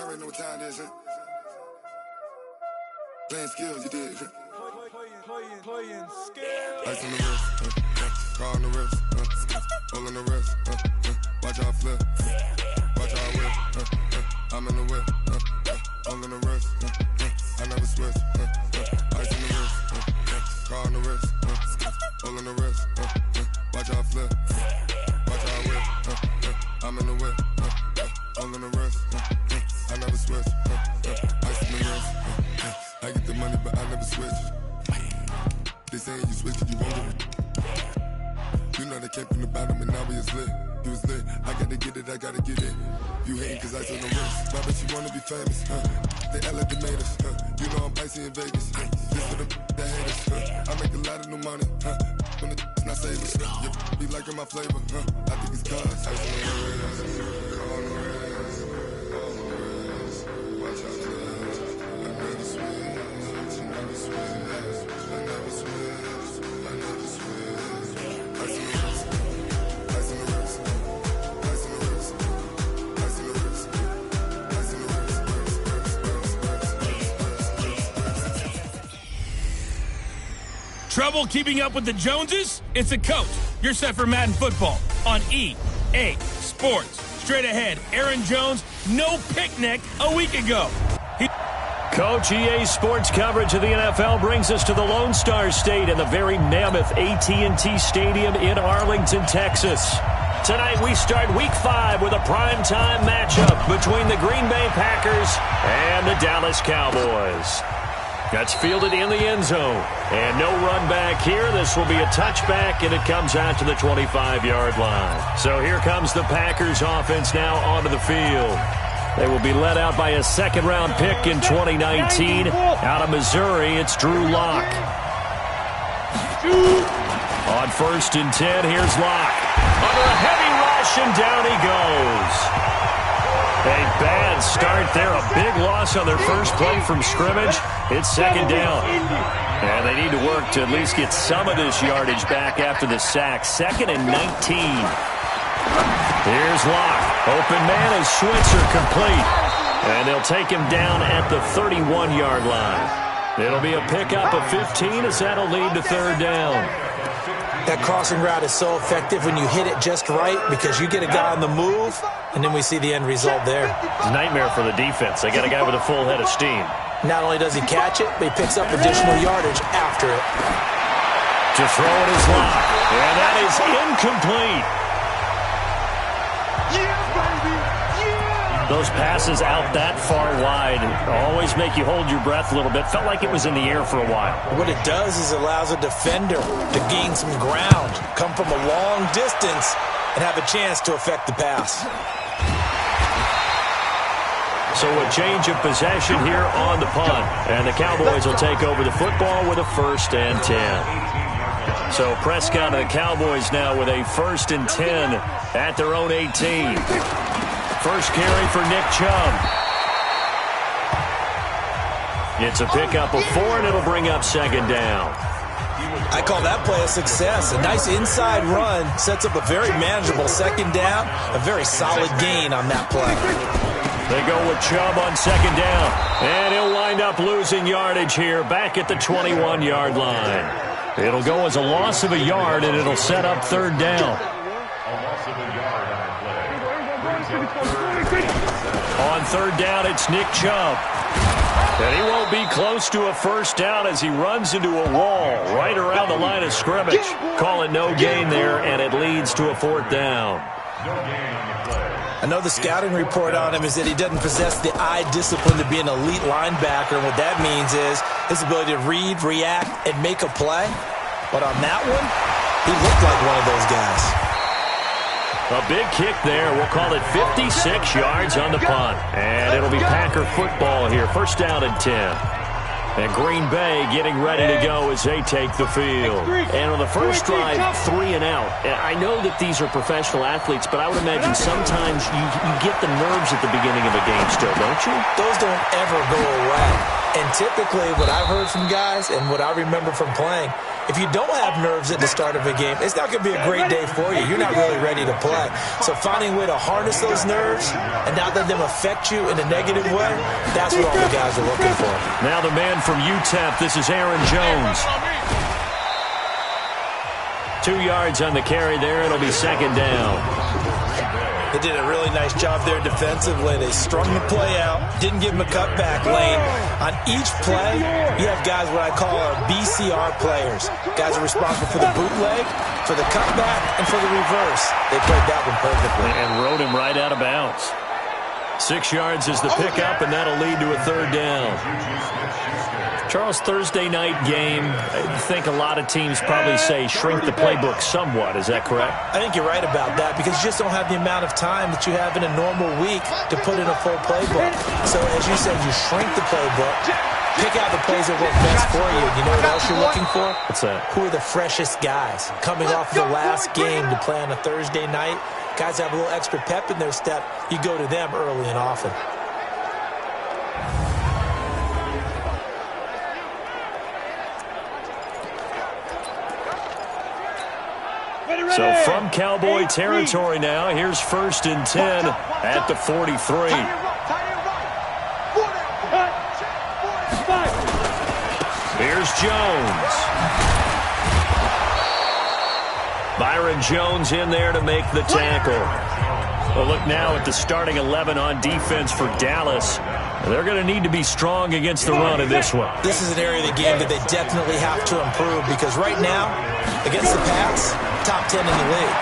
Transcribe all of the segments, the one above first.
already know what time it is, huh? Playing skills, you did. Playing skills. Ice on the wrist, car on the wrist, all on the wrist, watch how I flip, watch how I whip, I'm in the whip, all on the wrist, I never switch, ice on the wrist, car on the wrist, all on the wrist, watch how I flip, watch how I whip, I'm in the whip, all on the wrist, I never switch, ice on the wrist, I get the money but I never switch. They saying you switch it, you won't get it. You know they came from the bottom and now we is lit. You was lit, I gotta get it, I gotta get it. You hating cause ice on the wrist. Why bet you wanna be famous, They act like they made us, You know I'm icy in Vegas, Just for the that hate us, I make a lot of new money, When it's not savers, be liking my flavor, I think it's cause ice on the wrist, on the wrist, on the wrist. Watch out for this, I never switch, I never switch, I never switch, I never switch. Ice on the wrist, ice on the wrist, ice on the wrist, ice on the wrist, ice on the wrist. Trouble keeping up with the Joneses? It's a coach. You're set for Madden football on EA Sports. Straight ahead, Aaron Jones, no picnic a week ago. Coach, EA Sports coverage of the NFL brings us to the Lone Star State and the very mammoth AT&T Stadium in Arlington, Texas. Tonight we start Week 5 with a primetime matchup between the Green Bay Packers and the Dallas Cowboys. That's fielded in the end zone. And no run back here. This will be a touchback, and it comes out to the 25-yard line. So here comes the Packers offense now onto the field. They will be led out by a second-round pick in 2019. Out of Missouri, it's Drew Lock. On 1st and 10, here's Lock. Under a heavy rush, and down he goes. A bad start there. A big loss on their first play from scrimmage. It's second down. And they need to work to at least get some of this yardage back after the sack. 2nd and 19. Here's Lock. Open man is Switzer complete. And they'll take him down at the 31-yard line. It'll be a pickup of 15 as that'll lead to 3rd down. That crossing route is so effective when you hit it just right because you get a guy on the move, and then we see the end result there. It's a nightmare for the defense. They got a guy with a full head of steam. Not only does he catch it, but he picks up additional yardage after it. To throw it is Lock. And that is incomplete. Those passes out that far wide always make you hold your breath a little bit. Felt like it was in the air for a while. What it does is it allows a defender to gain some ground, come from a long distance, and have a chance to affect the pass. So a change of possession here on the punt. And the Cowboys will take over the football with a 1st and 10. So Prescott and the Cowboys now with a 1st and 10 at their own 18. First carry for Nick Chubb. It's a pickup of 4, and it'll bring up 2nd down. I call that play a success. A nice inside run sets up a very manageable 2nd down. A very solid gain on that play. They go with Chubb on 2nd down. And he'll wind up losing yardage here back at the 21-yard line. It'll go as a loss of a yard, and it'll set up 3rd down. On 3rd down, it's Nick Chubb. And he won't be close to a 1st down as he runs into a wall right around the line of scrimmage. Call it no gain there, and it leads to a 4th down. I know the scouting report on him is that he doesn't possess the eye discipline to be an elite linebacker. And what that means is his ability to read, react, and make a play. But on that one, he looked like one of those guys. A big kick there. We'll call it 56 yards on the punt. And it'll be Packer football here. 1st down and 10. And Green Bay getting ready to go as they take the field. And on the first drive, 3 and out. I know that these are professional athletes, but I would imagine sometimes you get the nerves at the beginning of a game still, don't you? Those don't ever go away. And typically what I've heard from guys and what I remember from playing if you don't have nerves at the start of a game, it's not going to be a great day for you. You're not really ready to play. So finding a way to harness those nerves and not let them affect you in a negative way, that's what all the guys are looking for. Now the man from UTEP, this is Aaron Jones. 2 yards on the carry there. It'll be second down. They did a really nice job there defensively. They strung the play out, didn't give him a cutback lane. On each play, you have guys what I call our BCR players. Guys are responsible for the bootleg, for the cutback, and for the reverse. They played that one perfectly. And rode him right out of bounds. 6 yards is the pickup, and that'll lead to a third down. Charles, Thursday night game, I think a lot of teams probably say shrink the playbook somewhat. Is that correct? I think you're right about that because you just don't have the amount of time that you have in a normal week to put in a full playbook. So as you said, you shrink the playbook, pick out the plays that work best for you. You know what else you're looking for? What's that? Who are the freshest guys coming off the last game to play on a Thursday night? Guys have a little extra pep in their step. You go to them early and often. So from Cowboy territory now, here's 1st and 10 at the 43. Here's Jones. Byron Jones in there to make the tackle. Well, look now at the starting 11 on defense for Dallas. They're going to need to be strong against the run in this one. This is an area of the game that they definitely have to improve because right now, against the pass, top 10 in the league.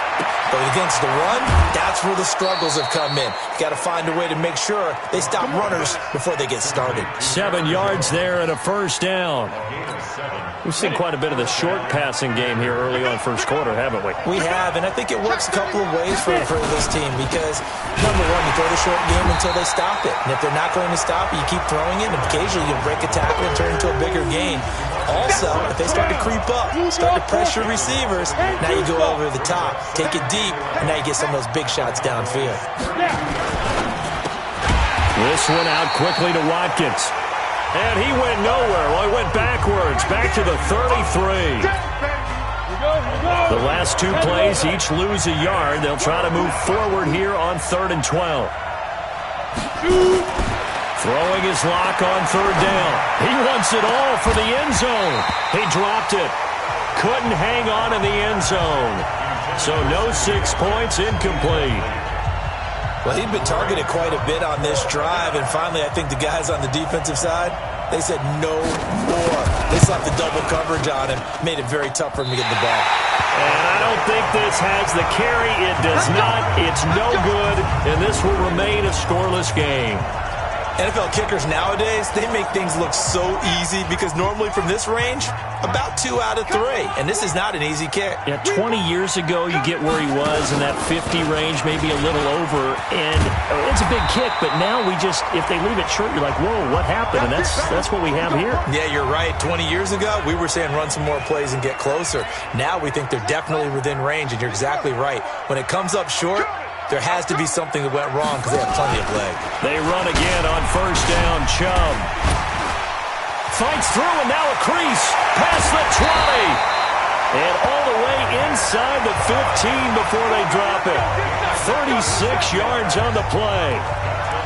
But against the run, that's where the struggles have come in. You got to find a way to make sure they stop runners before they get started. 7 yards there and a first down. We've seen quite a bit of the short passing game here early on first quarter, haven't we? We have, and I think it works a couple of ways for this team because, number one, you throw the short game until they stop it. And if they're not going to stop it, you keep throwing it, and occasionally you'll break a tackle and turn it into a bigger gain. Also, if they start to creep up, start to pressure receivers, now you go over the top, take it deep, and now you get some of those big shots downfield. This one out quickly to Watkins. And he went nowhere. Well, he went backwards, back to the 33. The last 2 plays each lose a yard. They'll try to move forward here on 3rd and 12. Throwing his lock on 3rd down. He wants it all for the end zone. He dropped it. Couldn't hang on in the end zone. So no 6 points, incomplete. Well, he'd been targeted quite a bit on this drive, and finally I think the guys on the defensive side, they said no more. They slapped the double coverage on him, made it very tough for him to get the ball. And I don't think this has the carry. It does not. It's no good, and this will remain a scoreless game. NFL kickers nowadays, they make things look so easy because normally from this range, about 2 out of 3. And this is not an easy kick. Yeah, 20 years ago, you get where he was in that 50 range, maybe a little over. And it's a big kick, but now we just, if they leave it short, you're like, whoa, what happened? And that's what we have here. Yeah, you're right. 20 years ago, we were saying run some more plays and get closer. Now we think they're definitely within range, and you're exactly right. When it comes up short, there has to be something that went wrong because they have plenty of leg. They run again on 1st down. Chubb fights through, and now a crease past the 20. And all the way inside the 15 before they drop it. 36 yards on the play.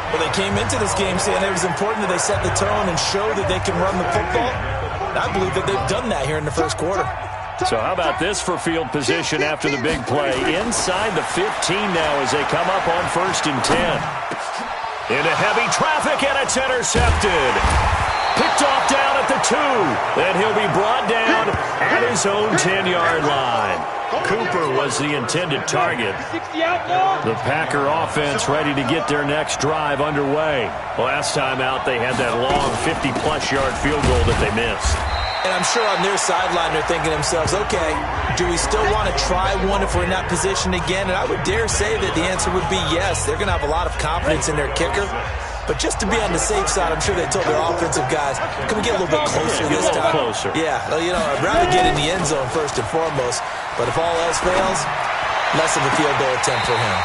Well, they came into this game saying it was important that they set the tone and show that they can run the football. And I believe that they've done that here in the first quarter. So how about this for field position after the big play? Inside the 15 now as they come up on 1st and 10. Into heavy traffic, and it's intercepted. Picked off down at the 2. Then he'll be brought down at his own 10-yard line. Cooper was the intended target. The Packer offense ready to get their next drive underway. Last time out, they had that long 50-plus yard field goal that they missed. And I'm sure on their sideline they're thinking to themselves, okay, do we still want to try one if we're in that position again? And I would dare say that the answer would be yes. They're going to have a lot of confidence in their kicker. But just to be on the safe side, I'm sure they told their offensive guys, can we get a little bit closer this time? Closer. Yeah, you know, I'd rather get in the end zone first and foremost. But if all else fails, less of a field goal attempt for him.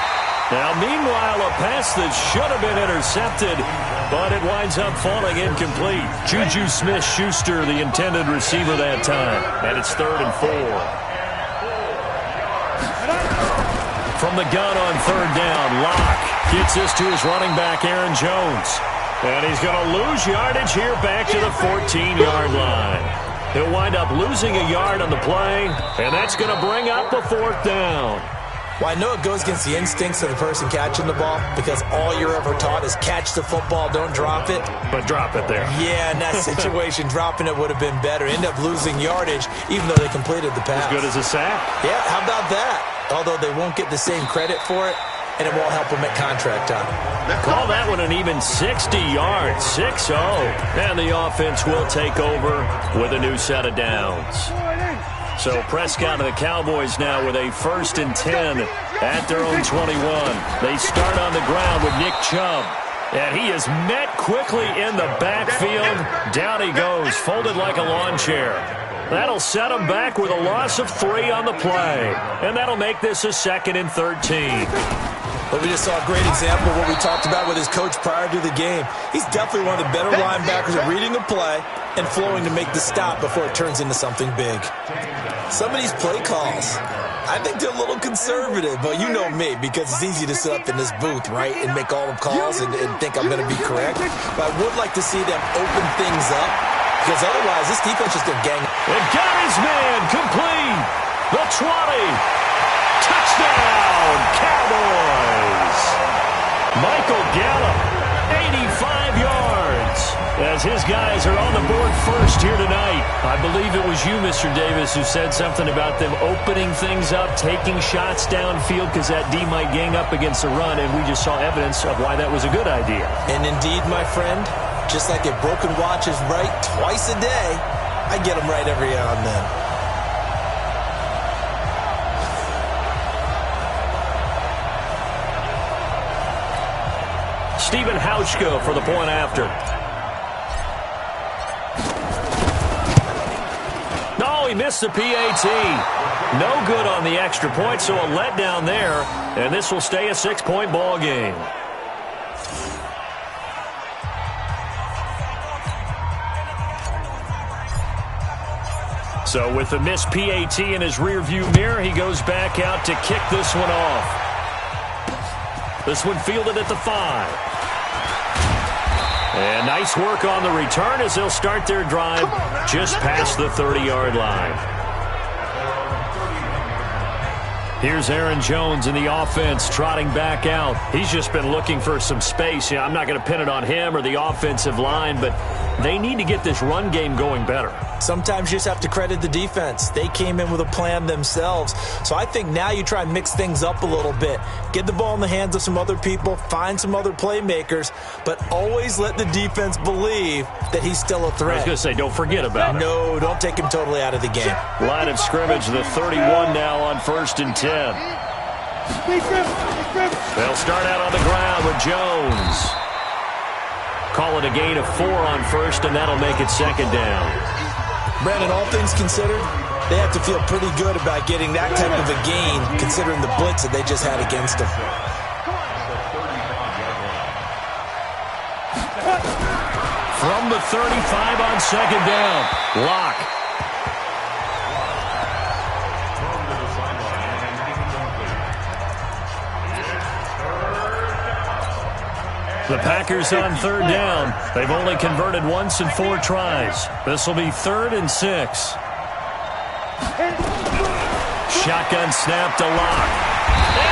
Now, meanwhile, a pass that should have been intercepted but it winds up falling incomplete. Juju Smith-Schuster, the intended receiver that time, and it's 3rd and 4. From the gun on 3rd down, Locke gets this to his running back, Aaron Jones. And he's going to lose yardage here back to the 14-yard line. He'll wind up losing a yard on the play, and that's going to bring up a 4th down. Well, I know it goes against the instincts of the person catching the ball because all you're ever taught is catch the football, don't drop it. But drop it there. Yeah, in that situation, dropping it would have been better. End up losing yardage even though they completed the pass. As good as a sack. Yeah, how about that? Although they won't get the same credit for it, and it won't help them at contract time. Call that one an even 60 yards, 6-0. And the offense will take over with a new set of downs. So Prescott and the Cowboys now with a 1st and 10 at their own 21. They start on the ground with Nick Chubb. And he is met quickly in the backfield. Down he goes, folded like a lawn chair. That'll set him back with a loss of 3 on the play. And that'll make this a 2nd and 13. But we just saw a great example of what we talked about with his coach prior to the game. He's definitely one of the better linebackers at reading the play and flowing to make the stop before it turns into something big. Some of these play calls, I think they're a little conservative, but you know me, because it's easy to sit up in this booth, right, and make all the calls and think I'm going to be correct. But I would like to see them open things up, because otherwise this defense is going to gang. And got his man complete. The 20. Touchdown, Cowboys. Michael Gallup, 85 yards. As his guys are on the board first here tonight. I believe it was you, Mr. Davis, who said something about them opening things up, taking shots downfield because that D might gang up against the run, and we just saw evidence of why that was a good idea. And indeed, my friend, just like a broken watch is right twice a day, I get them right every now and then. Stephen Hauschka for the point after. No, he missed the PAT. No good on the extra point, so a letdown there. And this will stay a 6-point ball game. So with the missed PAT in his rearview mirror, he goes back out to kick this one off. This one fielded at the 5. And nice work on the return as they'll start their drive just past the 30-yard line. Here's Aaron Jones in the offense trotting back out. He's just been looking for some space. I'm not going to pin it on him or the offensive line, but they need to get this run game going better. Sometimes you just have to credit the defense. They came in with a plan themselves. So I think now you try and mix things up a little bit. Get the ball in the hands of some other people, find some other playmakers, but always let the defense believe that he's still a threat. I was going to say, don't forget about it. No, don't take him totally out of the game. Line of scrimmage, the 31 now on 1st and 10. They'll start out on the ground with Jones. Call it a gain of 4 on 1st, and that'll make it 2nd down. Brandon, all things considered, they have to feel pretty good about getting that type of a gain, considering the blitz that they just had against them. From the 35 on 2nd down, Locke. The Packers on 3rd down. They've only converted once in 4 tries. This will be 3rd and 6. Shotgun snap to Locke.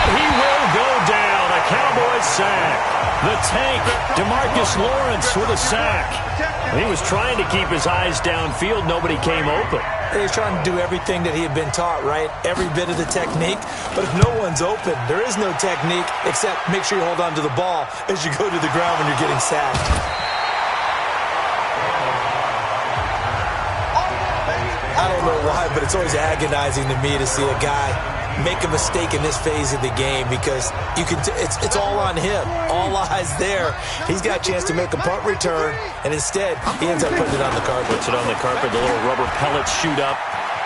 And he will go down. A Cowboys sack. The tank, DeMarcus Lawrence with a sack. He was trying to keep his eyes downfield. Nobody came open. He was trying to do everything that he had been taught, right? Every bit of the technique. But if no one's open, there is no technique except make sure you hold on to the ball as you go to the ground when you're getting sacked. I don't know why, but it's always agonizing to me to see a guy make a mistake in this phase of the game because you can. It's all on him. All eyes there. He's got a chance to make a punt return, and instead he ends up putting it on the carpet. Puts it on the carpet. The little rubber pellets shoot up.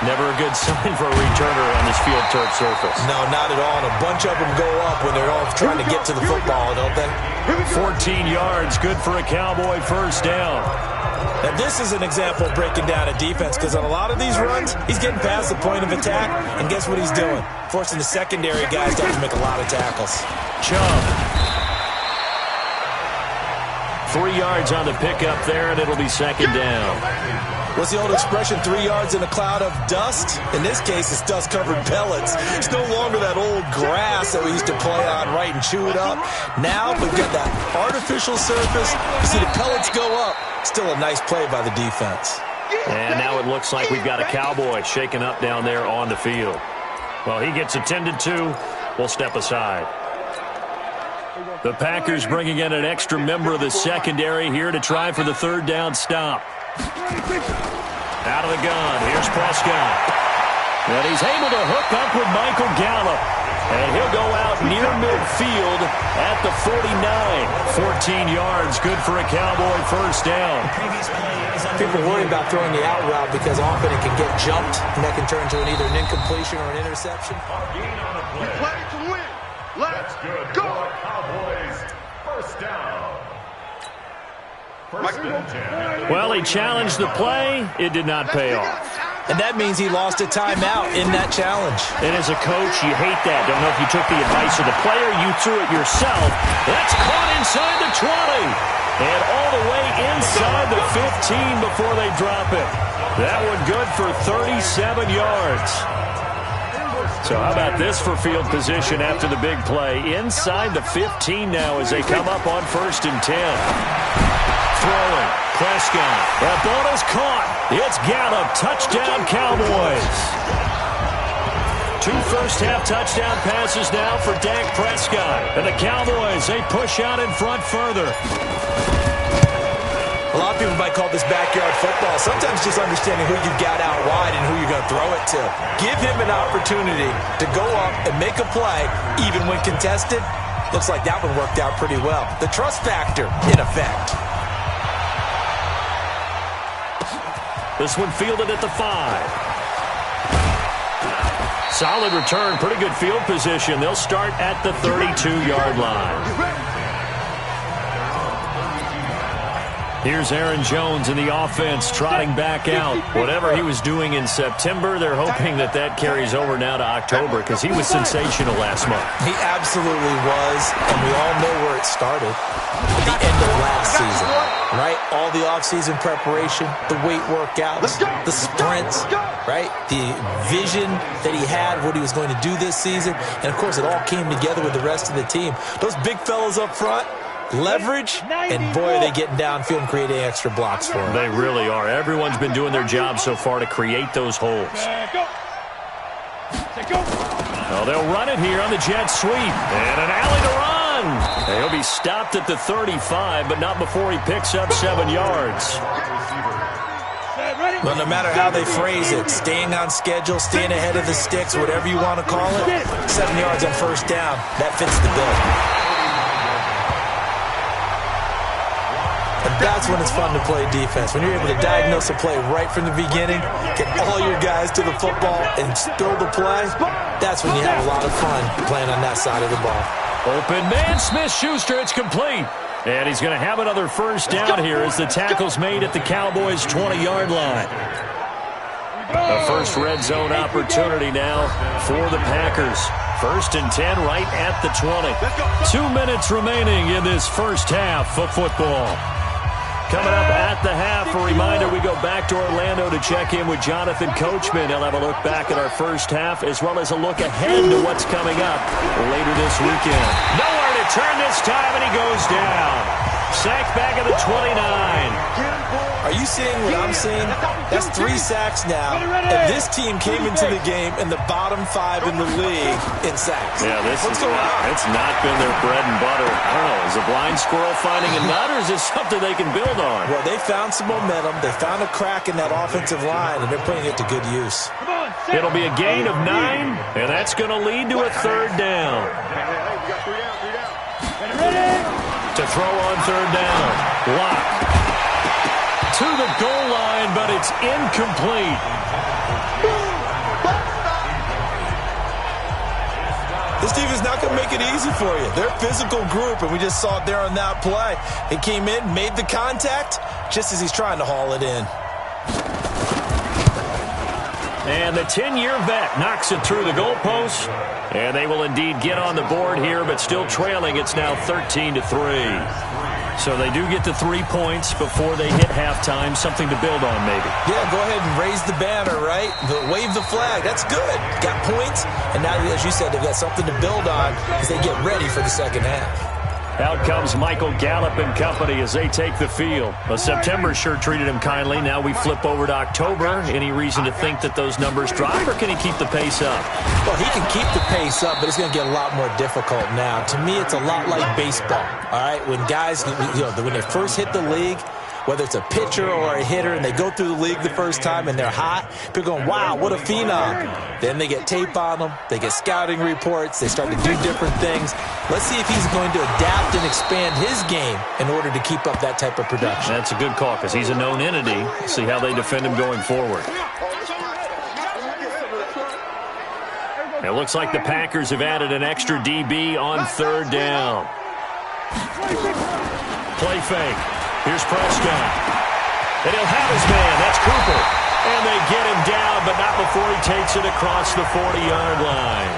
Never a good sign for a returner on this field turf surface. No, not at all. And a bunch of them go up when they're all trying to get to the football, don't they? 14 yards, good for a Cowboy first down. Now, this is an example of breaking down a defense because on a lot of these runs, he's getting past the point of attack, and guess what he's doing? Forcing the secondary guys to have to make a lot of tackles. Chubb. 3 yards on the pickup there, and it'll be second down. What's the old expression, 3 yards in a cloud of dust? In this case, it's dust-covered pellets. It's no longer that old grass that we used to play on, right, and chew it up. Now we've got that artificial surface. You see the pellets go up. Still a nice play by the defense. And now it looks like we've got a Cowboy shaken up down there on the field. Well, he gets attended to. We'll step aside. The Packers bringing in an extra member of the secondary here to try for the third down stop. Out of the gun, here's Prescott. And he's able to hook up with Michael Gallup. And he'll go out near midfield at the 49. 14 yards, good for a Cowboy first down. People worry about throwing the out route because often it can get jumped, and that can turn into either an incompletion or an interception. We play to win. Let's go. Cowboys first down. Well, he challenged the play. It did not pay off. And that means he lost a timeout in that challenge. And as a coach, you hate that. Don't know if you took the advice of the player. You threw it yourself. That's caught inside the 20. And all the way inside the 15 before they drop it. That one good for 37 yards. So how about this for field position after the big play? Inside the 15 now as they come up on 1st and 10. Throwing. Prescott. That ball is caught. It's Gallup. Touchdown, Cowboys. 2 first-half touchdown passes now for Dak Prescott. And the Cowboys, they push out in front further. A lot of people might call this backyard football. Sometimes just understanding who you've got out wide and who you're going to throw it to. Give him an opportunity to go up and make a play, even when contested. Looks like that one worked out pretty well. The trust factor, in effect. This one fielded at the 5. Solid return, pretty good field position. They'll start at the 32-yard line. Here's Aaron Jones in the offense, trotting back out. Whatever he was doing in September, they're hoping that that carries over now to October because he was sensational last month. He absolutely was, and we all know where it started. At the end of last season, right? All the offseason preparation, the weight workouts, the sprints, right? The vision that he had, what he was going to do this season. And, of course, it all came together with the rest of the team. Those big fellas up front, leverage, and boy, are they getting downfield and creating extra blocks for him. They really are. Everyone's been doing their job so far to create those holes. Oh, they'll run it here on the jet sweep. And an alley to run. And he'll be stopped at the 35, but not before he picks up 7 yards. Well, no matter how they phrase it, staying on schedule, staying ahead of the sticks, whatever you want to call it, 7 yards on first down, that fits the bill. And that's when it's fun to play defense. When you're able to diagnose a play right from the beginning, get all your guys to the football, and build the play, that's when you have a lot of fun playing on that side of the ball. Open man, Smith-Schuster, it's complete. And he's going to have another first down here as the tackle's made at the Cowboys' 20-yard line. The first red zone opportunity now for the Packers. 1st and 10 right at the 20. 2 minutes remaining in this first half of football. Coming up at the half, a reminder, we go back to Orlando to check in with Jonathan Coachman. He'll have a look back at our first half as well as a look ahead to what's coming up later this weekend. Nowhere to turn this time, and he goes down. Sacked back at the 29. Are you seeing what I'm seeing? That's 3 sacks now, and this team came into the game in the bottom 5 in the league in sacks. Yeah, What's going on? It's not been their bread and butter. I don't know, is a blind squirrel finding a nut, or is this something they can build on? Well, they found some momentum. They found a crack in that offensive line, and they're putting it to good use. It'll be a gain of 9, and that's going to lead to a 3rd down. To throw on 3rd down. Lock. To the goal line, but it's incomplete. make it easy for you. They're a physical group, and we just saw it there on that play. He came in, made the contact, just as he's trying to haul it in. And the 10-year vet knocks it through the goalpost. And they will indeed get on the board here, but still trailing. It's now 13-3. So they do get the 3 points before they hit halftime. Something to build on, maybe. Yeah, go ahead and raise the banner, right? Wave the flag. That's good. Got points, and now, as you said, they've got something to build on as they get ready for the second half. Out comes Michael Gallup and company as they take the field. Well, September sure treated him kindly. Now we flip over to October. Any reason to think that those numbers drop, or can he keep the pace up? Well, he can keep the pace up, but it's going to get a lot more difficult now. To me, it's a lot like baseball, all right? When guys, when they first hit the league, whether it's a pitcher or a hitter, and they go through the league the first time and they're hot, people are going, wow, what a phenom. Then they get tape on them. They get scouting reports. They start to do different things. Let's see if he's going to adapt and expand his game in order to keep up that type of production. That's a good call because he's a known entity. See how they defend him going forward. It looks like the Packers have added an extra DB on third down. Play fake. Here's Prescott. And he'll have his man. That's Cooper. And they get him down, but not before he takes it across the 40-yard line.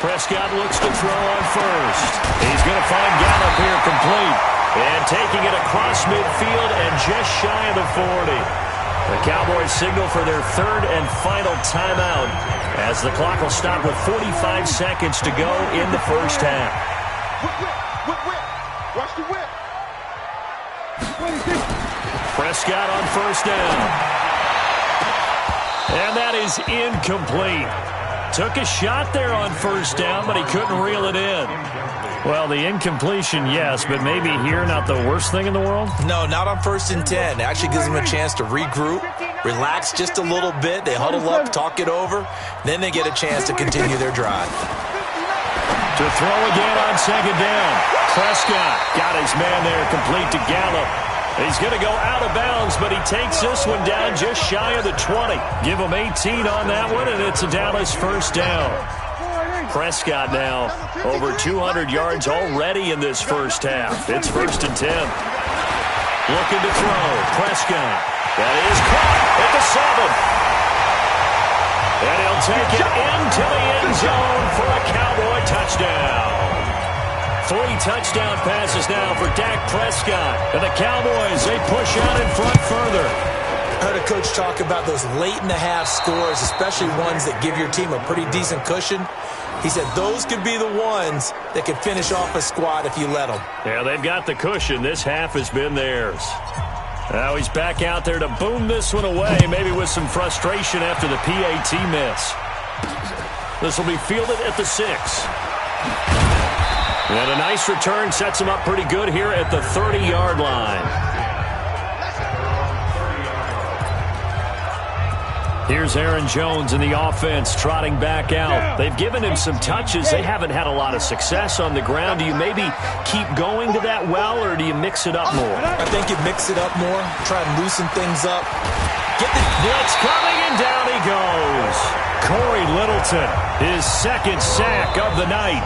Prescott looks to throw on first. He's going to find Gallup here complete. And taking it across midfield and just shy of the 40. The Cowboys signal for their third and final timeout as the clock will stop with 45 seconds to go in the first half. Watch the whip. Prescott on first down. And that is incomplete. Took a shot there on first down, but he couldn't reel it in. Well, the incompletion, yes, but maybe here not the worst thing in the world? No, not on 1st and 10. It actually gives them a chance to regroup, relax just a little bit. They huddle up, talk it over. Then they get a chance to continue their drive. To throw again on second down. Prescott got his man there complete to Gallup. He's going to go out of bounds, but he takes this one down just shy of the 20. Give him 18 on that one, and it's a Dallas first down. Prescott now over 200 yards already in this first half. It's 1st and 10. Looking to throw. Prescott. That is caught at the 7. And he'll take it into the end zone for a Cowboy touchdown. 3 touchdown passes now for Dak Prescott. And the Cowboys, they push out in front further. I heard a coach talk about those late-in-the-half scores, especially ones that give your team a pretty decent cushion. He said those could be the ones that could finish off a squad if you let them. Yeah, they've got the cushion. This half has been theirs. Now he's back out there to boom this one away, maybe with some frustration after the PAT miss. This will be fielded at the 6. And a nice return sets him up pretty good here at the 30-yard line. Here's Aaron Jones in the offense trotting back out. They've given him some touches. They haven't had a lot of success on the ground. Do you maybe keep going to that well, or do you mix it up more? I think you mix it up more, try and loosen things up. Get the blitz coming, and down he goes. Corey Littleton, his 2nd sack of the night.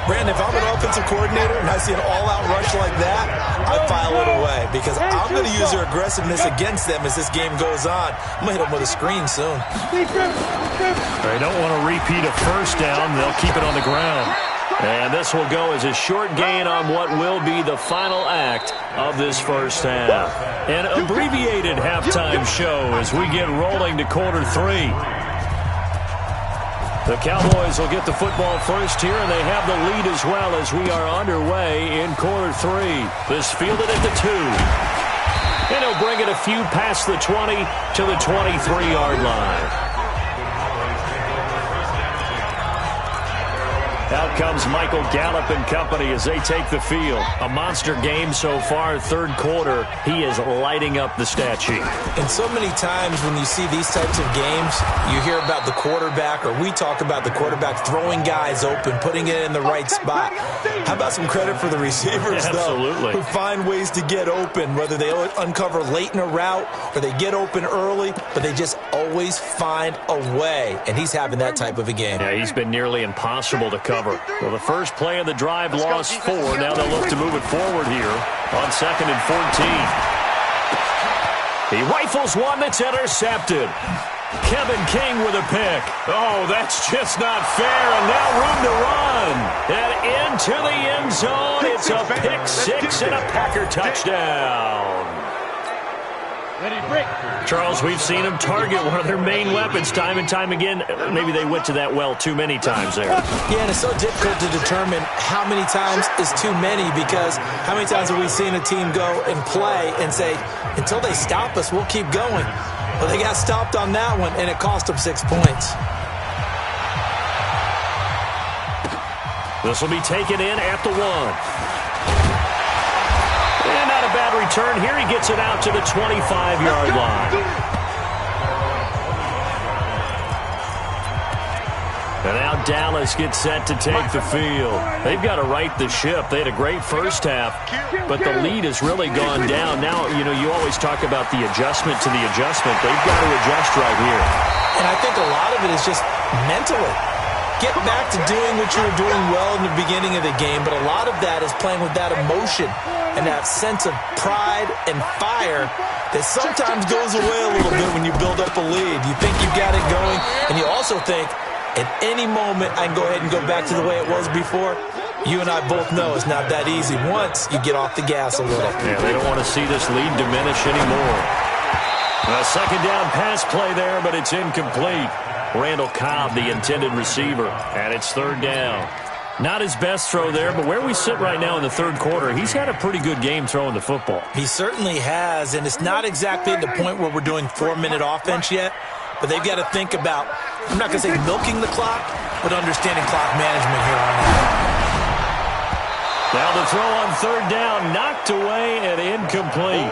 Brandon, if I'm an offensive coordinator and I see an all-out rush like that, I file it away because I'm going to use their aggressiveness against them as this game goes on. I'm going to hit them with a screen soon. They don't want to repeat a first down. They'll keep it on the ground. And this will go as a short gain on what will be the final act of this first half. An abbreviated halftime show as we get rolling to quarter 3. The Cowboys will get the football first here, and they have the lead as well as we are underway in quarter 3. This fielded at the 2. And he'll bring it a few past the 20 to the 23-yard line. Out comes Michael Gallup and company as they take the field. A monster game so far, third quarter. He is lighting up the stat sheet. And so many times when you see these types of games, you hear about the quarterback, or we talk about the quarterback throwing guys open, putting it in the right spot. How about some credit for the receivers, Absolutely. though, who find ways to get open, whether they uncover late in a route or they get open early, but they just always find a way. And he's having that type of a game. Yeah, he's been nearly impossible to cover. Well, the first play of the drive lost 4. Now they'll look to move it forward here on 2nd and 14. He rifles one that's intercepted. Kevin King with a pick. Oh, that's just not fair, and now room to run. And into the end zone. It's a pick 6 and a Packer touchdown. Charles, we've seen them target one of their main weapons time and time again. Maybe they went to that well too many times there. Yeah, and it's so difficult to determine how many times is too many, because how many times have we seen a team go and play and say, until they stop us, we'll keep going. Well, they got stopped on that one, and it cost them 6 points. This will be taken in at the 1. And not a bad return here. He gets it out to the 25-yard line. And now Dallas gets set to take the field. They've got to right the ship. They had a great first half, but the lead has really gone down. Now, you always talk about the adjustment to the adjustment. They've got to adjust right here. And I think a lot of it is just mentally. Get back to doing what you were doing well in the beginning of the game, but a lot of that is playing with that emotion and that sense of pride and fire that sometimes goes away a little bit when you build up a lead. You think you've got it going, and you also think, at any moment I can go ahead and go back to the way it was before. You and I both know it's not that easy once you get off the gas a little. Yeah, they don't want to see this lead diminish anymore. A second down pass play there, but it's incomplete. Randall Cobb, the intended receiver, and it's third down. Not his best throw there, but where we sit right now in the third quarter, he's had a pretty good game throwing the football. He certainly has, and it's not exactly at the point where we're doing 4-minute offense yet, but they've got to think about, I'm not going to say milking the clock, but understanding clock management here on out. Now the throw on third down, knocked away and incomplete.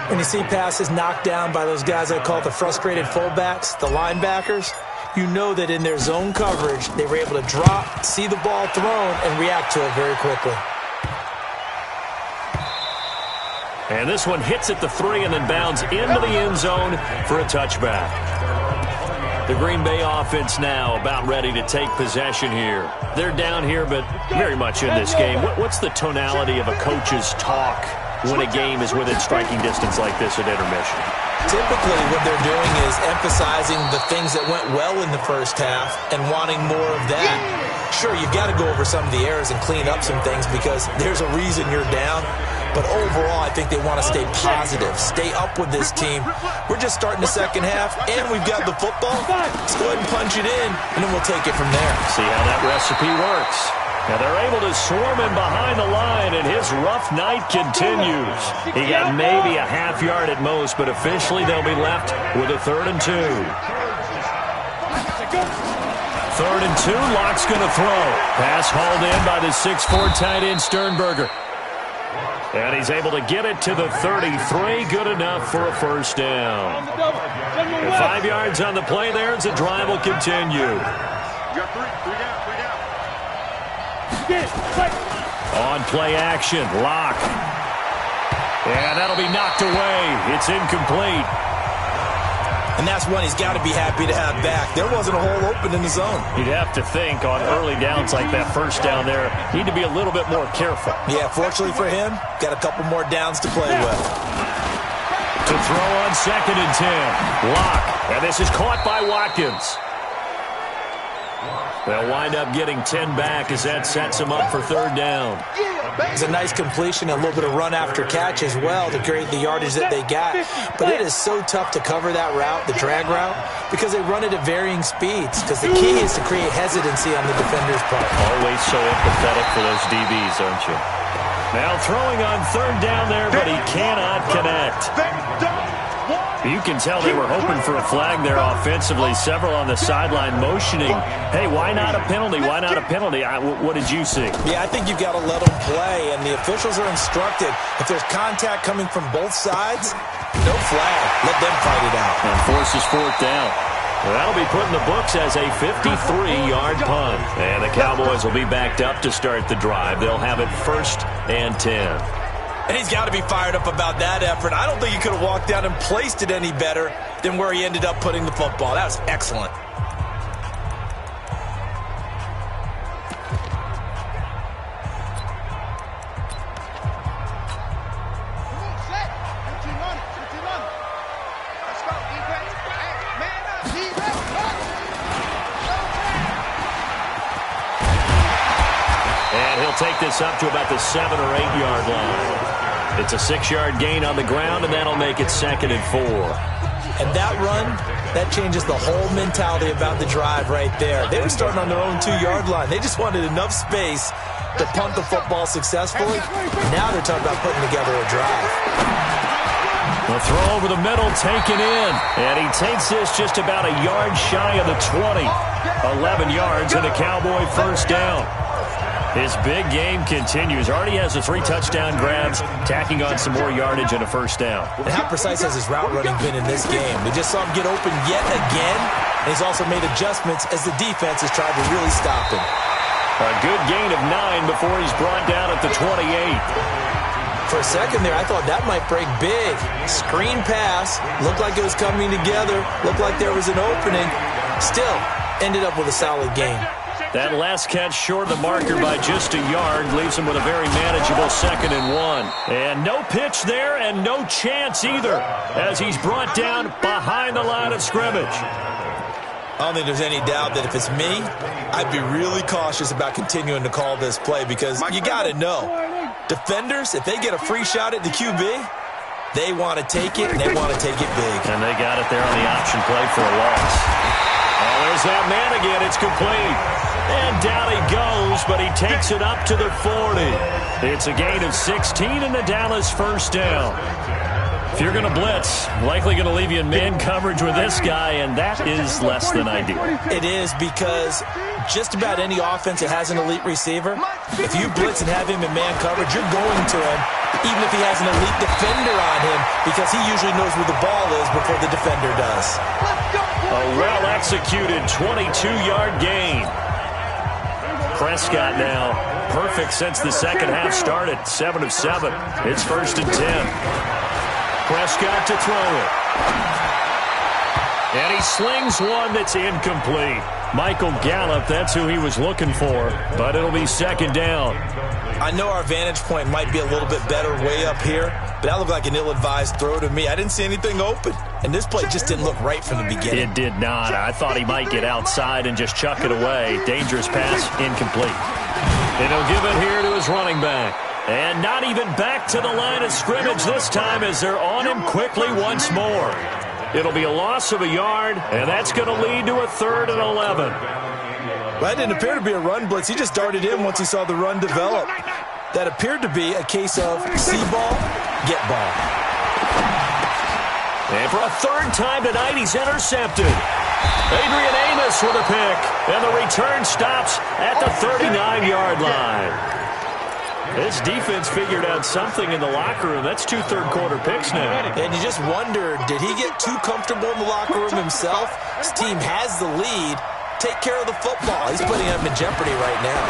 When you see passes knocked down by those guys I call the frustrated fullbacks, the linebackers, you know that in their zone coverage, they were able to drop, see the ball thrown, and react to it very quickly. And this one hits at the 3 and then bounds into the end zone for a touchback. The Green Bay offense now about ready to take possession here. They're down here, but very much in this game. What's the tonality of a coach's talk when a game is within striking distance like this at intermission? Typically, what they're doing is emphasizing the things that went well in the first half and wanting more of that. Sure, you've got to go over some of the errors and clean up some things because there's a reason you're down. But overall, I think they want to stay positive, stay up with this team. We're just starting the second half, and we've got the football. Let's go ahead and punch it in, and then we'll take it from there. See how that recipe works. Now they're able to swarm him behind the line, and his rough night continues. He got maybe a half yard at most, but officially they'll be left with a 3rd and 2. 3rd and 2, Locke's going to throw. Pass hauled in by the 6'4" tight end Sternberger. And he's able to get it to the 33. Good enough for a first down. And 5 yards on the play there as the drive will continue. On play action, Locke. And that'll be knocked away. It's incomplete. And that's one he's got to be happy to have back. There wasn't a hole open in the zone. You'd have to think on early downs like that first down there, need to be a little bit more careful. Yeah, fortunately for him, got a couple more downs to play with. To throw on 2nd and 10. Locke. And this is caught by Watkins. They'll wind up getting 10 back as that sets them up for 3rd down. It's a nice completion, a little bit of run after catch as well to create the yardage that they got. But it is so tough to cover that route, the drag route, because they run it at varying speeds. Because the key is to create hesitancy on the defender's part. Always so empathetic for those DBs, aren't you? Now throwing on 3rd down there, but he cannot connect. You can tell they were hoping for a flag there offensively. Several on the sideline motioning, hey, why not a penalty? Why not a penalty? What did you see? Yeah, I think you've got to let them play, and the officials are instructed. If there's contact coming from both sides, no flag. Let them fight it out. And forces fourth down. Well, that'll be put in the books as a 53-yard punt. And the Cowboys will be backed up to start the drive. They'll have it 1st and 10. And he's got to be fired up about that effort. I don't think he could have walked down and placed it any better than where he ended up putting the football. That was excellent. And he'll take this up to about the 7- or 8-yard line. It's a 6-yard gain on the ground, and that'll make it 2nd and 4. And that run, that changes the whole mentality about the drive right there. They were starting on their own 2-yard line. They just wanted enough space to punt the football successfully. Now they're talking about putting together a drive. The throw over the middle, taken in. And he takes this just about a yard shy of the 20. 11 yards and a Cowboy first down. His big game continues. Already has the 3 touchdown grabs, tacking on some more yardage and a first down. And how precise has his route running been in this game? We just saw him get open yet again, and he's also made adjustments as the defense has tried to really stop him. A good gain of 9 before he's brought down at the 28. For a second there, I thought that might break big. Screen pass, looked like it was coming together, looked like there was an opening. Still, ended up with a solid game. That last catch short of the marker by just a yard leaves him with a very manageable 2nd and 1. And no pitch there and no chance either as he's brought down behind the line of scrimmage. I don't think there's any doubt that if it's me, I'd be really cautious about continuing to call this play because you got to know, defenders, if they get a free shot at the QB, they want to take it and they want to take it big. And they got it there on the option play for a loss. Oh, there's that man again. It's complete. And down he goes, but he takes it up to the 40. It's a gain of 16 and the Dallas first down. If you're going to blitz, likely going to leave you in man coverage with this guy, and that is less than ideal. It is because just about any offense that has an elite receiver, if you blitz and have him in man coverage, you're going to him, even if he has an elite defender on him, because he usually knows where the ball is before the defender does. A well-executed 22-yard gain. Prescott now perfect since the second half started. 7 of 7. It's 1st and 10. Prescott to throw it. And he slings one that's incomplete. Michael Gallup, that's who he was looking for, but it'll be 2nd down. I know our vantage point might be a little bit better way up here, but that looked like an ill-advised throw to me. I didn't see anything open, and this play just didn't look right from the beginning. It did not. I thought he might get outside and just chuck it away. Dangerous pass, incomplete. And he'll give it here to his running back. And not even back to the line of scrimmage this time as they're on him quickly once more. It'll be a loss of a yard, and that's going to lead to a 3rd and 11. Well, that didn't appear to be a run blitz. He just darted in once he saw the run develop. That appeared to be a case of see ball, get ball. And for a 3rd time tonight, he's intercepted. Adrian Amos with a pick, and the return stops at the 39-yard line. This defense figured out something in the locker room. That's 2 third-quarter picks now. And you just wonder, did he get too comfortable in the locker room himself? His team has the lead. Take care of the football. He's putting them in jeopardy right now.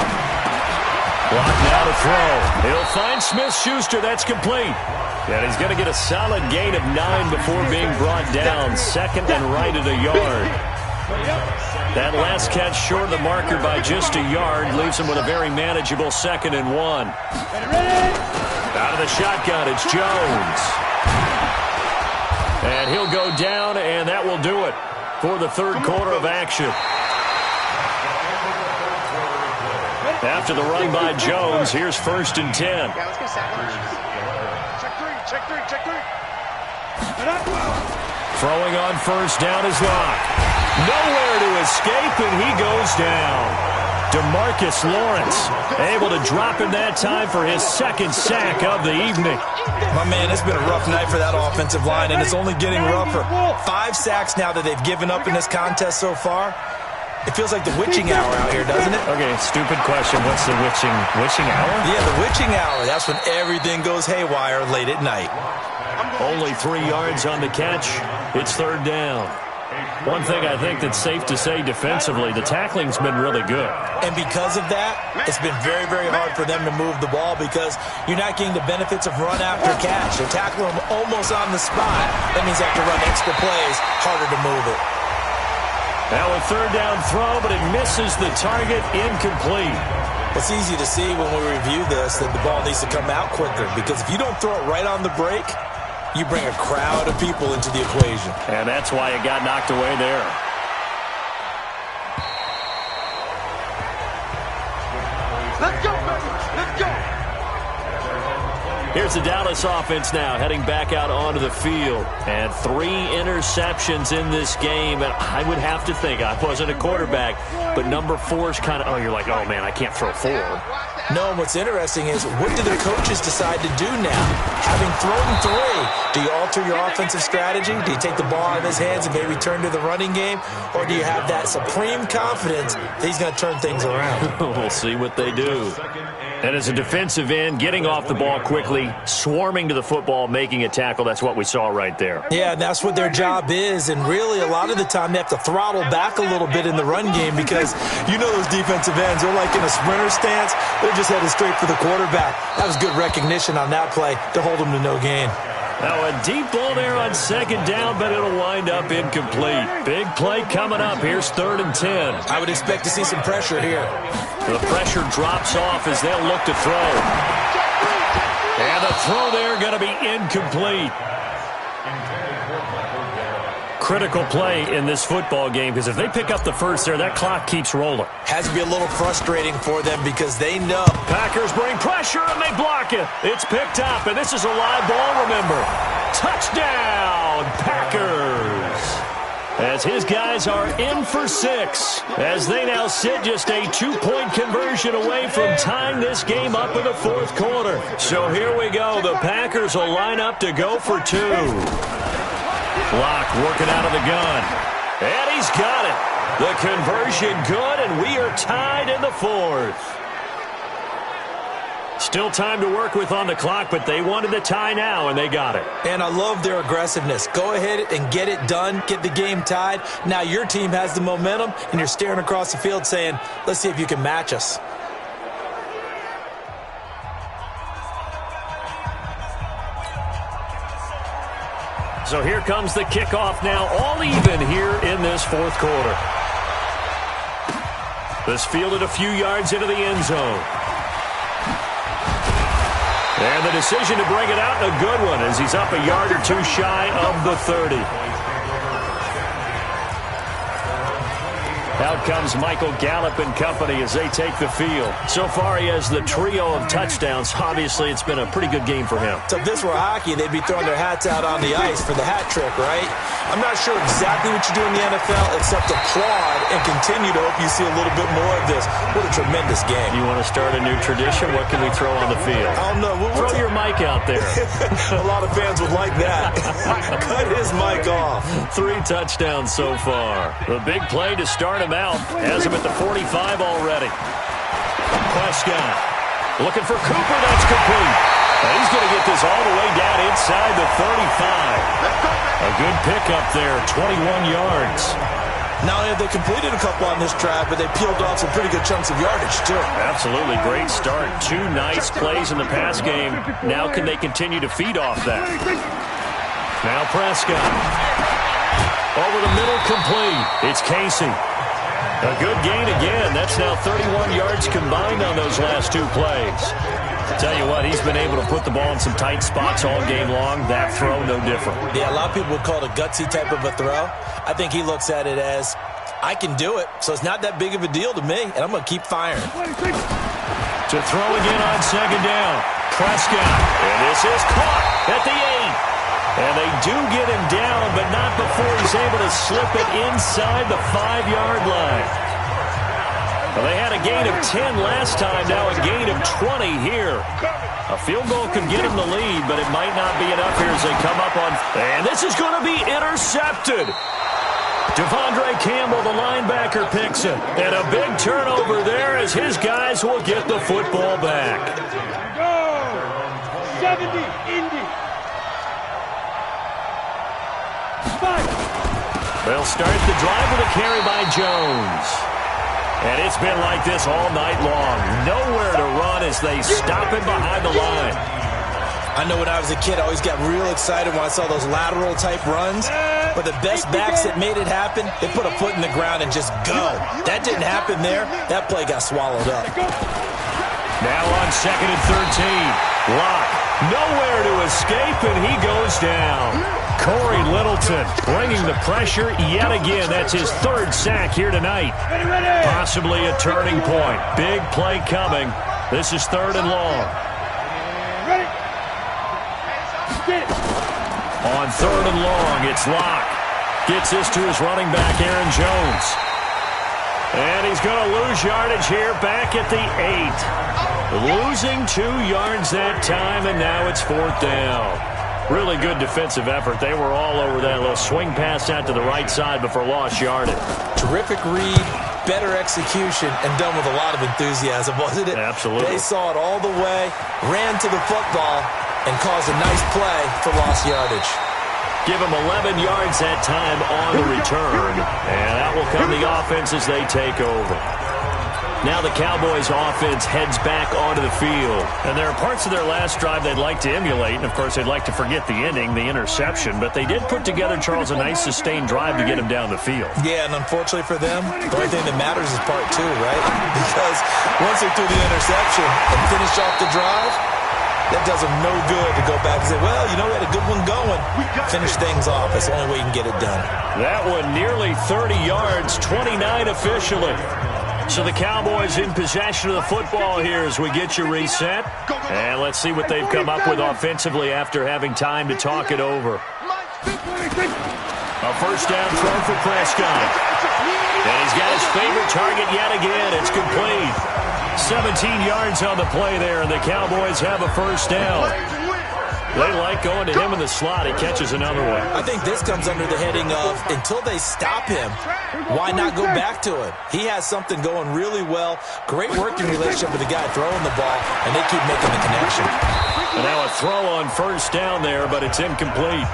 Block now to throw. He'll find Smith-Schuster. That's complete. And he's going to get a solid gain of 9 before being brought down. 2nd and right at a yard. That last catch short of the marker by just a yard leaves him with a very manageable 2nd and 1. Out of the shotgun, it's Jones. And he'll go down, and that will do it for the 3rd quarter of action. After the run by Jones, here's 1st and 10. Yeah, let's get check three. Throwing on 1st down is Locke. Nowhere to escape, and he goes down. DeMarcus Lawrence able to drop in that time for his second sack of the evening. My man, it's been a rough night for that offensive line, and it's only getting rougher. 5 sacks now that they've given up in this contest so far. It feels like the witching hour out here, doesn't it? Okay, stupid question. What's the witching hour? Yeah, the witching hour. That's when everything goes haywire late at night. Only 3 yards on the catch. It's third down. One thing I think that's safe to say defensively, the tackling's been really good. And because of that, it's been very, very hard for them to move the ball because you're not getting the benefits of run after catch. They tackle them almost on the spot. That means they have to run extra plays, harder to move it. Now a third down throw, but it misses the target, incomplete. It's easy to see when we review this that the ball needs to come out quicker because if you don't throw it right on the break, you bring a crowd of people into the equation. And that's why it got knocked away there. Let's go, baby. Let's go. Here's the Dallas offense now heading back out onto the field. And 3 interceptions in this game. And I would have to think, I wasn't a quarterback, but number 4 is kind of, you're like, oh, man, I can't throw 4. No, what's interesting is what do the coaches decide to do now? Having thrown 3, do you alter your offensive strategy? Do you take the ball out of his hands and maybe turn to the running game? Or do you have that supreme confidence that he's going to turn things around? We'll see what they do. And as a defensive end, getting off the ball quickly, swarming to the football, making a tackle, that's what we saw right there. Yeah, that's what their job is. And really, a lot of the time, they have to throttle back a little bit in the run game because you know those defensive ends, they're like in a sprinter stance. They're just headed straight for the quarterback. That was good recognition on that play to hold them to no gain. Now a deep ball there on second down, but it'll wind up incomplete. Big play coming up. Here's 3rd and 10. I would expect to see some pressure here. The pressure drops off as they'll look to throw. And the throw there going to be incomplete. Critical play in this football game because if they pick up the first there, that clock keeps rolling. Has to be a little frustrating for them because they know. Packers bring pressure and they block it. It's picked up, and this is a live ball, remember. Touchdown, Packers. As his guys are in for 6, as they now sit just a 2-point conversion away from tying this game up in the 4th quarter. So here we go. The Packers will line up to go for 2. Block working out of the gun. And he's got it. The conversion good, and we are tied in the 4th. Still time to work with on the clock, but they wanted the tie now, and they got it. And I love their aggressiveness. Go ahead and get it done. Get the game tied. Now your team has the momentum, and you're staring across the field saying, let's see if you can match us. So here comes the kickoff now, all even here in this 4th quarter. This fielded a few yards into the end zone. And the decision to bring it out, a good one, as he's up a yard or 2 shy of the 30. Out comes Michael Gallup and company as they take the field. So far, he has the trio of touchdowns. Obviously, it's been a pretty good game for him. So if this were hockey, they'd be throwing their hats out on the ice for the hat trick, right? I'm not sure exactly what you do in the NFL except applaud and continue to hope you see a little bit more of this. What a tremendous game. You want to start a new tradition? What can we throw on the field? I don't know. Throw your mic out there. A lot of fans would like that. Cut his mic off. 3 touchdowns so far. The big play to start him out. Has him at the 45 already. Prescott looking for Cooper. That's complete. And he's going to get this all the way down inside the 35. A good pickup there, 21 yards. Not only have they completed a couple on this drive, but they peeled off some pretty good chunks of yardage, too. Absolutely. Great start. 2 nice plays in the pass game. Now can they continue to feed off that? Now Prescott. Over the middle, complete. It's Casey. A good gain again. That's now 31 yards combined on those last 2 plays. Tell you what, he's been able to put the ball in some tight spots all game long. That throw, no different. Yeah, a lot of people would call it a gutsy type of a throw. I think he looks at it as, I can do it, so it's not that big of a deal to me, and I'm going to keep firing. To throw again on second down. Prescott. And this is caught at the 8. And they do get him down, but not before he's able to slip it inside the 5-yard line. Well, they had a gain of 10 last time, now a gain of 20 here. A field goal could get them the lead, but it might not be enough here as they come up on. And this is going to be intercepted. Devondre Campbell, the linebacker, picks it. And a big turnover there as his guys will get the football back. Go! 70, Indy. 5. They'll start the drive with a carry by Jones. And it's been like this all night long. Nowhere to run as they stop him behind the line. I know when I was a kid, I always got real excited when I saw those lateral-type runs. But the best backs that made it happen, they put a foot in the ground and just go. That didn't happen there. That play got swallowed up. Now on 2nd and 13. Locke, nowhere to escape, and he goes down. Corey Littleton bringing the pressure yet again. That's his 3rd sack here tonight. Possibly a turning point. Big play coming. This is 3rd and long. On 3rd and long, it's Locke. Gets this to his running back, Aaron Jones. And he's going to lose yardage here back at the 8. Losing 2 yards that time, and now it's 4th down. Really good defensive effort. They were all over that little swing pass out to the right side before lost yardage. Terrific read, better execution, and done with a lot of enthusiasm, wasn't it? Absolutely. They saw it all the way, ran to the football, and caused a nice play for lost yardage. Give him 11 yards that time on the return. And that will come the offense as they take over. Now the Cowboys offense heads back onto the field. And there are parts of their last drive they'd like to emulate. And, of course, they'd like to forget the ending, the interception. But they did put together, Charles, a nice sustained drive to get him down the field. Yeah, and unfortunately for them, the only thing that matters is part 2, right? Because once they threw the interception and finished off the drive, that does them no good to go back and say, well, you know, we had a good one going. Finish things off. That's the only way you can get it done. That one nearly 30 yards, 29 officially. So the Cowboys in possession of the football here as we get you reset. And let's see what they've come up with offensively after having time to talk it over. A 1st down throw for Prescott. And he's got his favorite target yet again. It's complete. 17 yards on the play there, and the Cowboys have a 1st down. They like going to him in the slot. He catches another one. I think this comes under the heading of, until they stop him, why not go back to it? He has something going really well. Great working relationship with the guy throwing the ball, and they keep making the connection. And now a throw on 1st down there, but it's incomplete.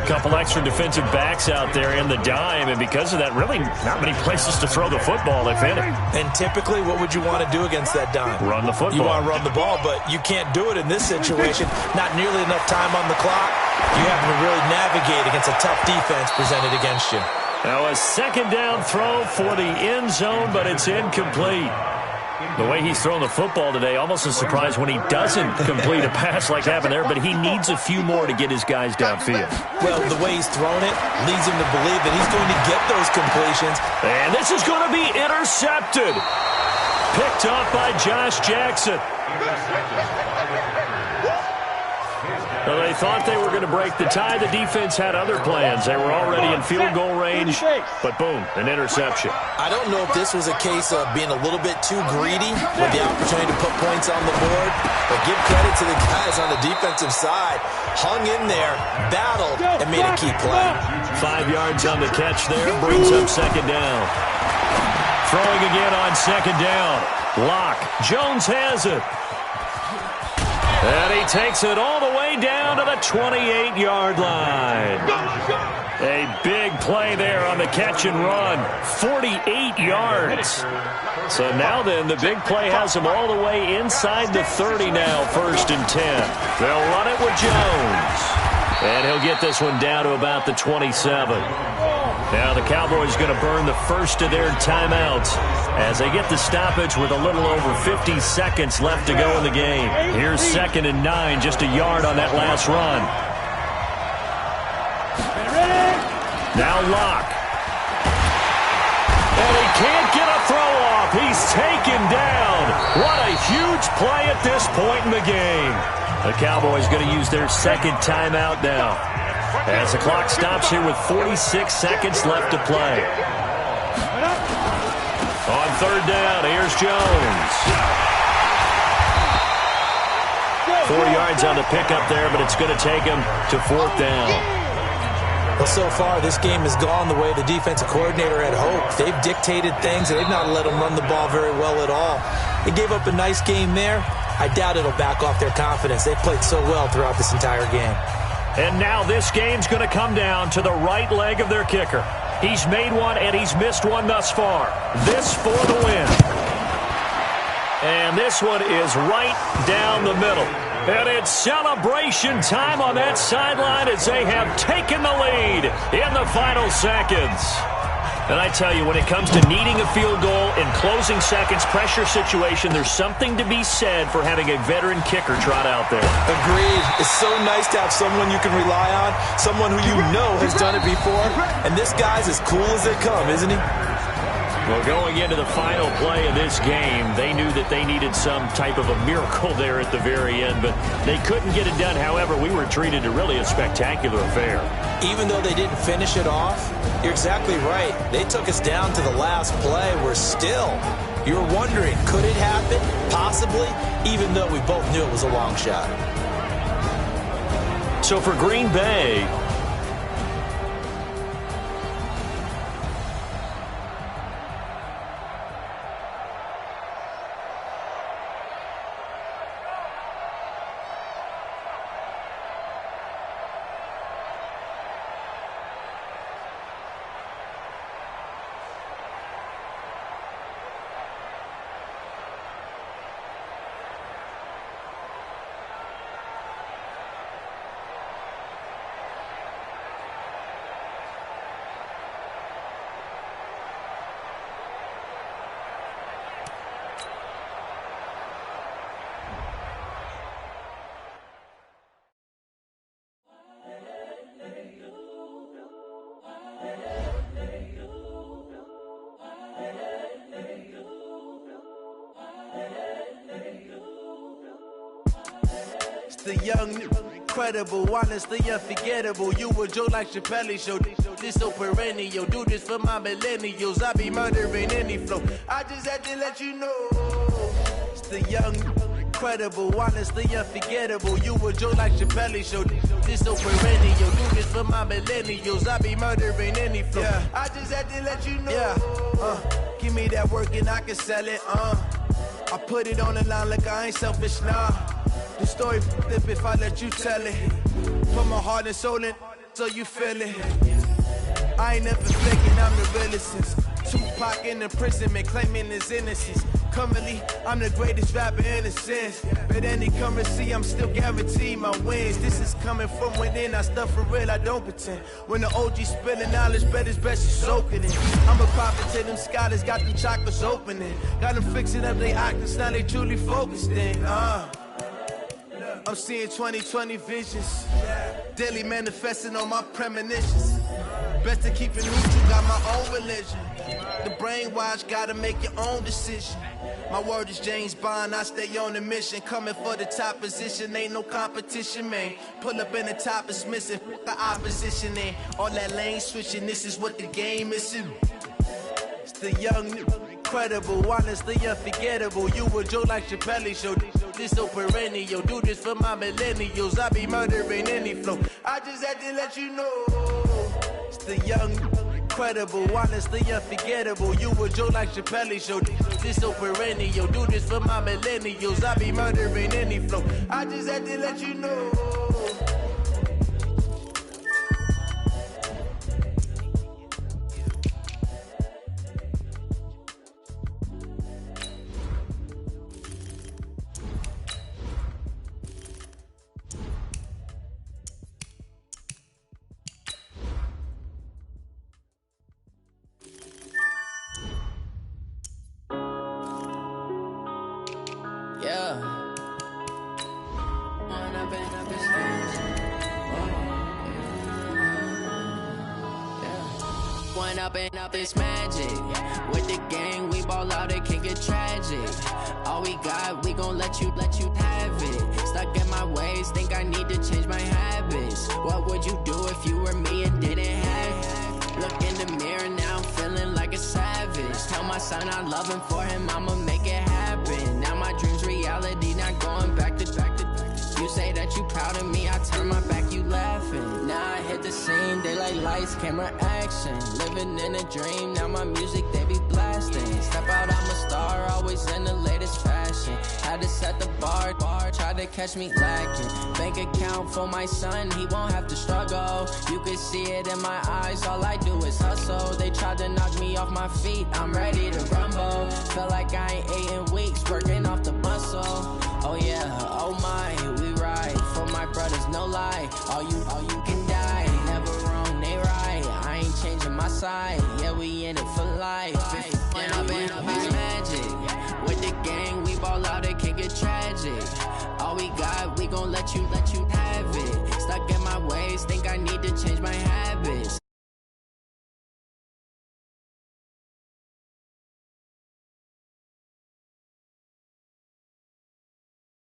Couple extra defensive backs out there in the dime, and because of that, really not many places to throw the football, if any. And typically, what would you want to do against that dime? Run the football. You want to run the ball, but you can't do it in this situation. Not nearly enough time on the clock. You have to really navigate against a tough defense presented against you. Now a 2nd down throw for the end zone, but it's incomplete. The way he's thrown the football today, almost a surprise when he doesn't complete a pass like happened there, but he needs a few more to get his guys downfield. Well, the way he's thrown it leads him to believe that he's going to get those completions. And this is going to be intercepted. Picked up by Josh Jackson. Well, they thought they were going to break the tie. The defense had other plans. They were already in field goal range, but boom, an interception. I don't know if this was a case of being a little bit too greedy with the opportunity to put points on the board, but give credit to the guys on the defensive side. Hung in there, battled, and made a key play. 5 yards on the catch there, brings up 2nd down. Throwing again on 2nd down. Locke. Jones has it. And he takes it all the way down to the 28-yard line. A big play there on the catch and run. 48 yards. So now then, the big play has him all the way inside the 30 now, 1st and 10. They'll run it with Jones. And he'll get this one down to about the 27. Now the Cowboys going to burn the first of their timeouts as they get the stoppage with a little over 50 seconds left to go in the game. Here's 2nd and 9, just a yard on that last run. Now Locke. And he can't get a throw off. He's taken down. What a huge play at this point in the game. The Cowboys going to use their 2nd timeout now, as the clock stops here with 46 seconds left to play. On third down, here's Jones. 4 yards on the pickup there, but it's going to take him to fourth down. Well, so far, this game has gone the way the defensive coordinator had hoped. They've dictated things, and they've not let them run the ball very well at all. They gave up a nice game there. I doubt it'll back off their confidence. They've played so well throughout this entire game. And now this game's going to come down to the right leg of their kicker. He's made one, and he's missed one thus far. This for the win. And this one is right down the middle. And it's celebration time on that sideline as they have taken the lead in the final seconds. And I tell you, when it comes to needing a field goal in closing seconds, pressure situation, there's something to be said for having a veteran kicker trot out there. Agreed. It's so nice to have someone you can rely on, someone who you know has done it before. And this guy's as cool as they come, isn't he? Well, going into the final play of this game, they knew that they needed some type of a miracle there at the very end, but they couldn't get it done. However, we were treated to really a spectacular affair. Even though they didn't finish it off, you're exactly right. They took us down to the last play. We're still, you're wondering, could it happen? Possibly, even though we both knew it was a long shot. So for Green Bay, The young, incredible, honestly unforgettable. You a joke like Chappelle Show. This so perennial. Do this for my millennials. I be murdering any flow. I just had to let you know. It's the young, incredible, honestly unforgettable. You a joke like Chappelle Show. This so perennial. Do this for my millennials. I be murdering any flow. Yeah. I just had to let you know. Yeah. Give me that work and I can sell it. I put it on the line like I ain't selfish, nah. The story flip if I let you tell it. Put my heart and soul in so you feel it. I ain't never faking, I'm the realest since Tupac in imprisonment, claiming his innocence. Currently, I'm the greatest rapper in a sense. But any currency, I'm still guaranteed my wins. This is coming from within, I stuff for real, I don't pretend. When the OG spilling knowledge, bet it's best you soak it in. I'm a prophet to them scholars, got them chakras opening. Got them fixing up they octaves, now they truly focused in. I'm seeing 2020 visions, daily manifesting on my premonitions. Best to keep it neutral, got my own religion. The brainwash, gotta make your own decision. My word is James Bond, I stay on a mission. Coming for the top position, ain't no competition, man. Pull up in the top, it's missing, the opposition, and all that lane switching, this is what the game is. It's the young, incredible, honestly unforgettable. You a joke like Chappelle Show. This so perennial. Do this for my millennials. I be murdering any flow. I just had to let you know. It's the young, incredible, honestly unforgettable. You a joke like Chappelle Show. This so perennial. Do this for my millennials. I be murdering any flow. I just had to let you know. Up this magic with the gang, we ball out, it can get tragic. All we got, we gon' let you have it. Stuck in my ways, think I need to change my habits. What would you do if you were me and didn't have it? Look in the mirror now, I'm feeling like a savage. Just tell my son I love him, for him I'ma make it happen. Now my dream's reality, not going back to. You say that you proud of me, I turn my back, you laughing. Now I hit the scene, they like lights, camera, action. Living in a dream, now my music, they be blasting. Step out, I'm a star, always in the latest fashion. Had to set the bar, try to catch me lacking. Bank account for my son, he won't have to struggle. You can see it in my eyes, all I do is hustle. They tried to knock me off my feet, I'm ready to rumble. Feel like I ain't ate in weeks, working off the muscle. Oh yeah, oh my, we ride for my brothers, no lie. All you can die, never wrong, they right. I ain't changing my side, yeah, we in it for life. When I've been magic, with the gang, we ball out, it can get tragic. All we got, we gon' let you have it. Stuck in my ways, think I need to change my habits.